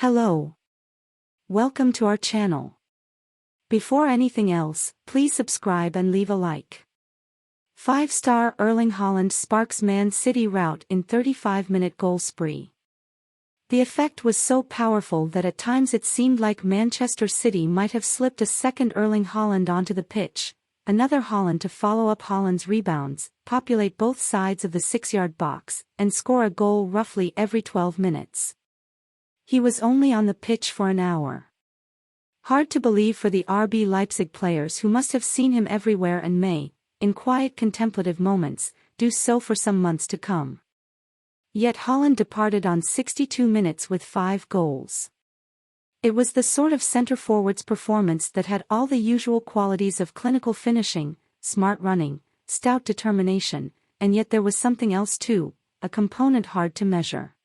Hello. Welcome to our channel. Before anything else, please subscribe and leave a like. 5-star Erling Haaland sparks Man City rout in 35-minute goal spree. The effect was so powerful that at times it seemed like Manchester City might have slipped a second Erling Haaland onto the pitch, another Haaland to follow up Haaland's rebounds, populate both sides of the 6-yard box, and score a goal roughly every 12 minutes. He was only on the pitch for an hour. Hard to believe for the RB Leipzig players who must have seen him everywhere and may, in quiet contemplative moments, do so for some months to come. Yet Haaland departed on 62 minutes with 5 goals. It was the sort of centre-forward's performance that had all the usual qualities of clinical finishing, smart running, stout determination, and yet there was something else too, a component hard to measure.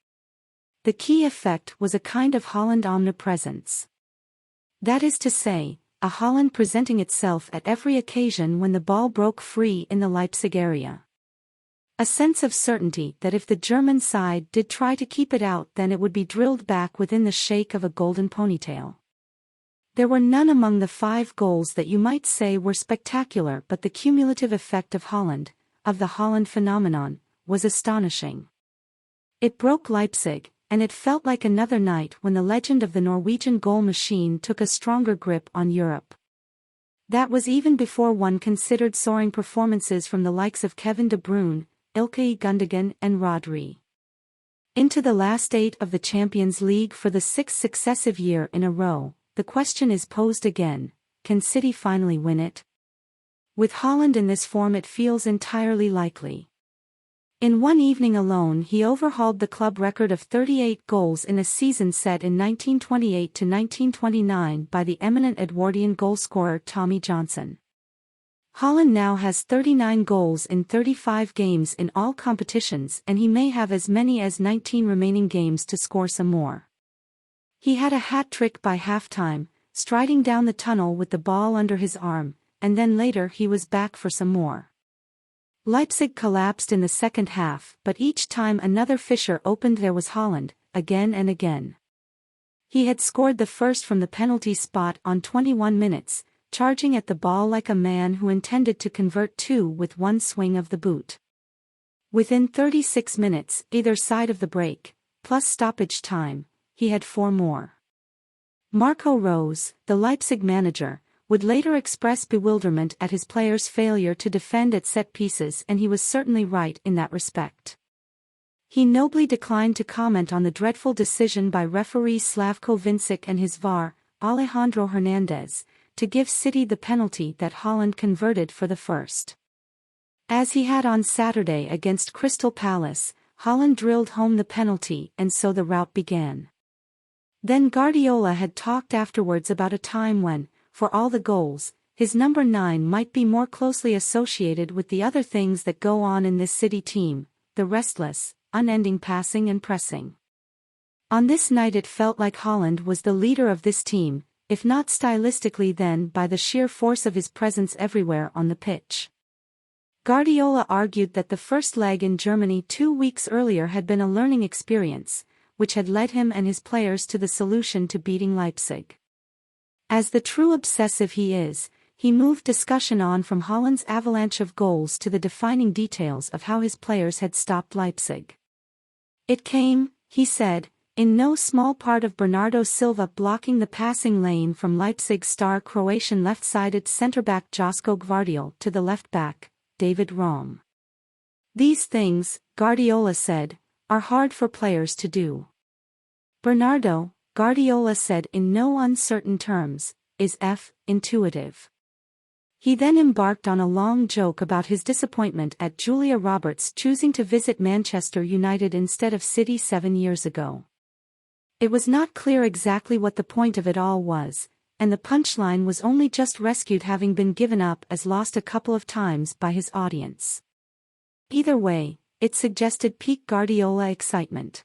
The key effect was a kind of Haaland omnipresence. That is to say, a Haaland presenting itself at every occasion when the ball broke free in the Leipzig area. A sense of certainty that if the German side did try to keep it out, then it would be drilled back within the shake of a golden ponytail. There were none among the 5 goals that you might say were spectacular, but the cumulative effect of Haaland, of the Haaland phenomenon, was astonishing. It broke Leipzig, and it felt like another night when the legend of the Norwegian goal machine took a stronger grip on Europe. That was even before one considered soaring performances from the likes of Kevin De Bruyne, Ilkay Gundogan and Rodri. Into the last 8 of the Champions League for the 6th successive year in a row, the question is posed again, can City finally win it? With Haaland in this form it feels entirely likely. In one evening alone he overhauled the club record of 38 goals in a season set in 1928 to 1929 by the eminent Edwardian goalscorer Tommy Johnson. Haaland now has 39 goals in 35 games in all competitions, and he may have as many as 19 remaining games to score some more. He had a hat-trick by half-time, striding down the tunnel with the ball under his arm, and then later he was back for some more. Leipzig collapsed in the second half, but each time another fissure opened there was Haaland, again and again. He had scored the first from the penalty spot on 21 minutes, charging at the ball like a man who intended to convert 2 with one swing of the boot. Within 36 minutes, either side of the break, plus stoppage time, he had 4 more. Marco Rose, the Leipzig manager, would later express bewilderment at his players' failure to defend at set pieces, and he was certainly right in that respect. He nobly declined to comment on the dreadful decision by referee Slavko Vincic and his VAR, Alejandro Hernandez, to give City the penalty that Haaland converted for the first. As he had on Saturday against Crystal Palace, Haaland drilled home the penalty, and so the rout began. Then Guardiola had talked afterwards about a time when, for all the goals, his number 9 might be more closely associated with the other things that go on in this City team, the restless, unending passing and pressing. On this night it felt like Haaland was the leader of this team, if not stylistically then by the sheer force of his presence everywhere on the pitch. Guardiola argued that the first leg in Germany 2 weeks earlier had been a learning experience, which had led him and his players to the solution to beating Leipzig. As the true obsessive he is, he moved discussion on from Haaland's avalanche of goals to the defining details of how his players had stopped Leipzig. It came, he said, in no small part of Bernardo Silva blocking the passing lane from Leipzig star Croatian left-sided centre-back Josko Gvardiol to the left-back, David Raum. These things, Guardiola said, are hard for players to do. Bernardo, Guardiola said in no uncertain terms, is intuitive. He then embarked on a long joke about his disappointment at Julia Roberts choosing to visit Manchester United instead of City 7 years ago. It was not clear exactly what the point of it all was, and the punchline was only just rescued, having been given up as lost a couple of times by his audience. Either way, it suggested peak Guardiola excitement.